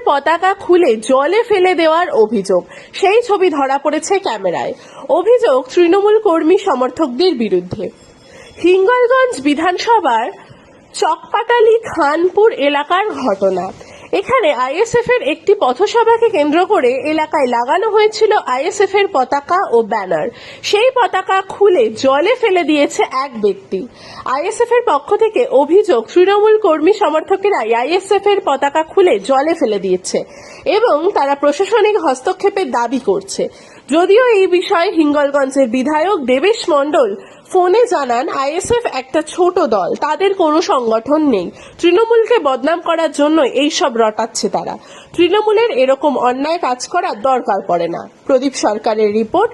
পতাকা খুলে জলে ফেলে দেওয়ার অভিযোগ, সেই ছবি ধরা পড়েছে ক্যামেরায়। অভিযোগ তৃণমূল কর্মী সমর্থকদের বিরুদ্ধে। হিঙ্গলগঞ্জ বিধানসভার চকপাটালি খানপুর এলাকার ঘটনা। এখানে আইএসএফ এর একটি পথসভাকে কেন্দ্র করে এলাকায় লাগানো হয়েছিল আইএসএফ এর পতাকা ও ব্যানার। সেই পতাকা খুলে জলে ফেলে দিয়েছে এক ব্যক্তি। আইএসএফ এর পক্ষ থেকে অভিযোগ, তৃণমূল কর্মী সমর্থকেরাই আইএসএফ এর পতাকা খুলে জলে ফেলে দিয়েছে এবং তারা প্রশাসনিক হস্তক্ষেপের দাবি করছে। যদিও এই বিষয়ে হিঙ্গলগঞ্জের বিধায়ক দেবেশ মণ্ডল ফোনে জানান, আইএসএফ একটা ছোট দল, তাদের কোনো সংগঠন নেই। তৃণমূলকে বদনাম করার জন্য এইসব রটাচ্ছে তারা। তৃণমূলের এরকম অন্যায় কাজ করার দরকার পড়ে না। প্রদীপ সরকারের রিপোর্ট।